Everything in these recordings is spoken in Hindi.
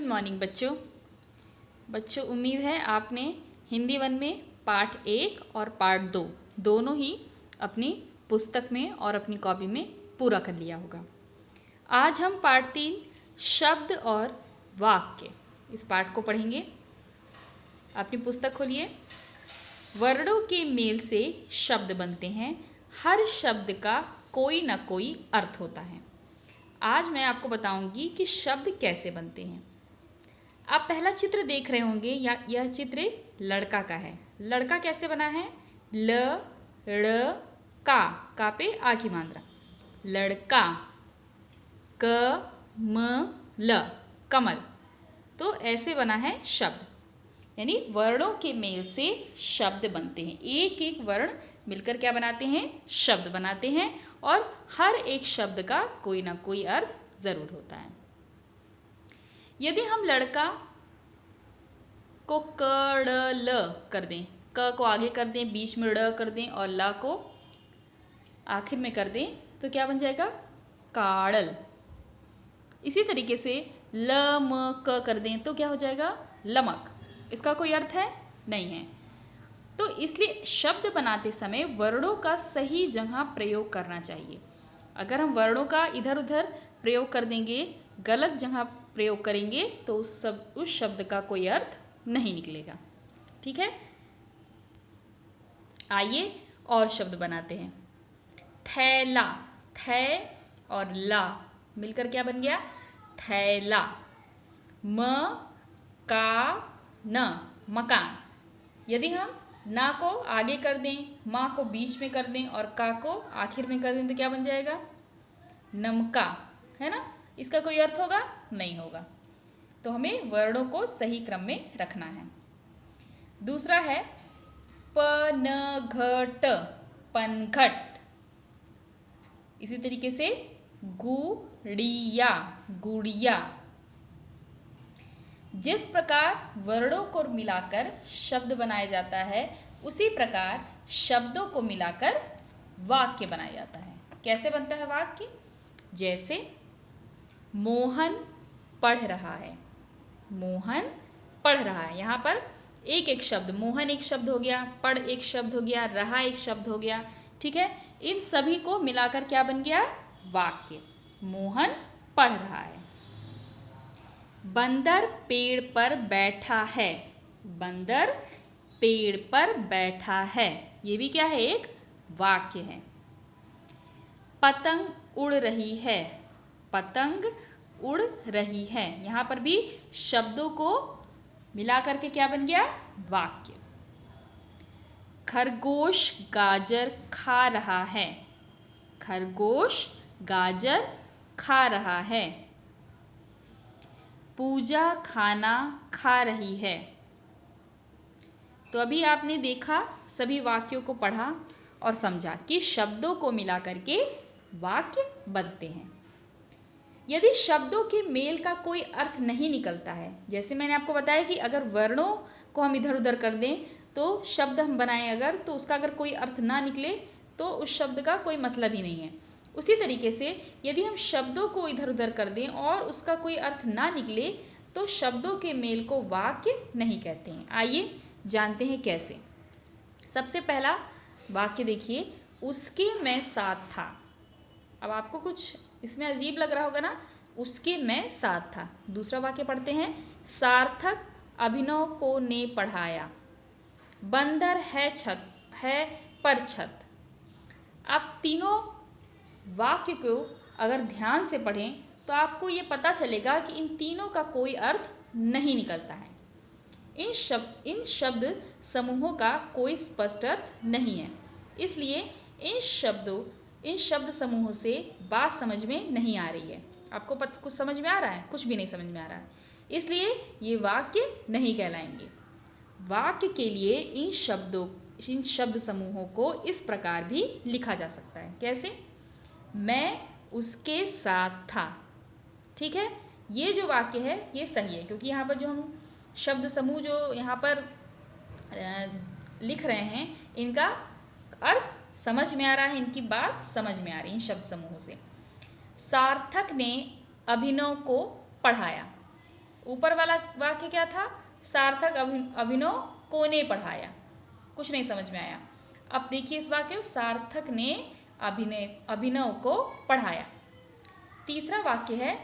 मॉर्निंग बच्चों उम्मीद है आपने हिंदी 1 में पार्ट 1 और पार्ट 2 दोनों ही अपनी पुस्तक में और अपनी कॉपी में पूरा कर लिया होगा। आज हम पार्ट 3 शब्द और वाक्य इस पार्ट को पढ़ेंगे। अपनी पुस्तक खोलिए। वर्णों के मेल से शब्द बनते हैं। हर शब्द का कोई ना कोई अर्थ होता है। आज मैं आपको बताऊंगी कि शब्द कैसे बनते हैं। आप पहला चित्र देख रहे होंगे या यह चित्र एक लड़का का है। लड़का कैसे बना है? ल ड़ का पे आ की मात्रा, लड़का। क म ल कमल। तो ऐसे बना है शब्द, यानी वर्णों के मेल से शब्द बनते हैं। एक एक वर्ण मिलकर क्या बनाते हैं? शब्द बनाते हैं और हर एक शब्द का कोई ना कोई अर्थ जरूर होता है। यदि हम लड़का को क ड़ ल कर दें, क को आगे कर दें, बीच में ड़ कर दें और ल को आखिर में कर दें तो क्या बन जाएगा? काड़ल। इसी तरीके से ल म क कर दें तो क्या हो जाएगा? लमक। इसका कोई अर्थ है? नहीं है। तो इसलिए शब्द बनाते समय वर्णों का सही जगह प्रयोग करना चाहिए। अगर हम वर्णों का इधर उधर प्रयोग कर देंगे, गलत जगह प्रयोग करेंगे तो उस शब्द का कोई अर्थ नहीं निकलेगा। ठीक है, आइए और शब्द बनाते हैं। थैला, थे और ला मिलकर क्या बन गया? थैला। म का न मकान। यदि हम ना को आगे कर दें, माँ को बीच में कर दें और का को आखिर में कर दें तो क्या बन जाएगा? नमका, है ना? इसका कोई अर्थ होगा? नहीं होगा। तो हमें वर्णों को सही क्रम में रखना है। दूसरा है पनघट, पनघट। इसी तरीके से गुड़िया, गुड़िया। जिस प्रकार वर्णों को मिलाकर शब्द बनाया जाता है उसी प्रकार शब्दों को मिलाकर वाक्य बनाया जाता है। कैसे बनता है वाक्य? जैसे मोहन पढ़ रहा है, मोहन पढ़ रहा है। यहाँ पर एक एक शब्द, मोहन एक शब्द हो गया, पढ़ एक शब्द हो गया, रहा एक शब्द हो गया। ठीक है, इन सभी को मिलाकर क्या बन गया? वाक्य। मोहन पढ़ रहा है। बंदर पेड़ पर बैठा है, बंदर पेड़ पर बैठा है। ये भी क्या है? एक वाक्य है। पतंग उड़ रही है, पतंग उड़ रही है। यहाँ पर भी शब्दों को मिलाकर के क्या बन गया? वाक्य। खरगोश गाजर खा रहा है, खरगोश गाजर खा रहा है। पूजा खाना खा रही है। तो अभी आपने देखा, सभी वाक्यों को पढ़ा और समझा कि शब्दों को मिलाकर के वाक्य बनते हैं। यदि शब्दों के मेल का कोई अर्थ नहीं निकलता है, जैसे मैंने आपको बताया कि अगर वर्णों को हम इधर उधर कर दें तो शब्द हम बनाएं अगर, तो उसका अगर कोई अर्थ ना निकले तो उस शब्द का कोई मतलब ही नहीं है। उसी तरीके से यदि हम शब्दों को इधर उधर कर दें और उसका कोई अर्थ ना निकले तो शब्दों के मेल को वाक्य नहीं कहते हैं। आइए जानते हैं कैसे। सबसे पहला वाक्य देखिए, उसके मैं साथ था। अब आपको कुछ इसमें अजीब लग रहा होगा ना, उसके मैं साथ था। दूसरा वाक्य पढ़ते हैं, सार्थक अभिनव को ने पढ़ाया। बंदर है छत है पर छत। आप तीनों वाक्य को अगर ध्यान से पढ़ें तो आपको ये पता चलेगा कि इन तीनों का कोई अर्थ नहीं निकलता है। इन शब्द समूहों का कोई स्पष्ट अर्थ नहीं है। इसलिए इन शब्द समूहों से बात समझ में नहीं आ रही है। आपको कुछ समझ में आ रहा है? कुछ भी नहीं समझ में आ रहा है, इसलिए ये वाक्य नहीं कहलाएंगे। वाक्य के लिए इन शब्द समूहों को इस प्रकार भी लिखा जा सकता है। कैसे? मैं उसके साथ था। ठीक है, ये जो वाक्य है ये सही है, क्योंकि यहाँ पर जो हम शब्द समूह जो यहाँ पर लिख रहे हैं इनका अर्थ समझ में आ रहा है, इनकी बात समझ में आ रही है इन शब्द समूहों से। सार्थक ने अभिनव को पढ़ाया। ऊपर वाला वाक्य क्या था? सार्थक अभिनव कोने पढ़ाया। कुछ नहीं समझ में आया। अब देखिए इस वाक्य में, सार्थक ने अभिनव को पढ़ाया। तीसरा वाक्य है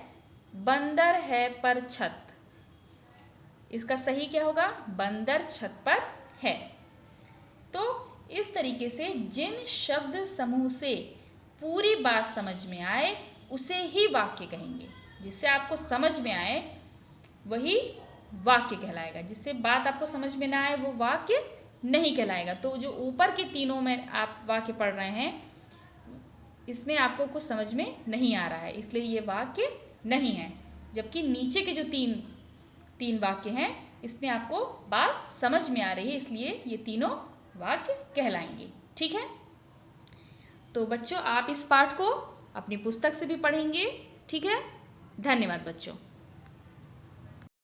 बंदर है पर छत। इसका सही क्या होगा? बंदर छत पर है। तो इस तरीके से जिन शब्द समूह से पूरी बात समझ में आए उसे ही वाक्य कहेंगे। जिससे आपको समझ में आए वही वाक्य कहलाएगा। जिससे बात आपको समझ में ना आए वो वाक्य नहीं कहलाएगा। तो जो ऊपर के तीनों में आप वाक्य पढ़ रहे हैं इसमें आपको कुछ समझ में नहीं आ रहा है, इसलिए ये वाक्य नहीं है। जबकि नीचे के जो तीन वाक्य हैं इसमें आपको बात समझ में आ रही है, इसलिए ये तीनों वाक्य कहलाएंगे। ठीक है, तो बच्चों आप इस पाठ को अपनी पुस्तक से भी पढ़ेंगे। ठीक है, धन्यवाद बच्चों।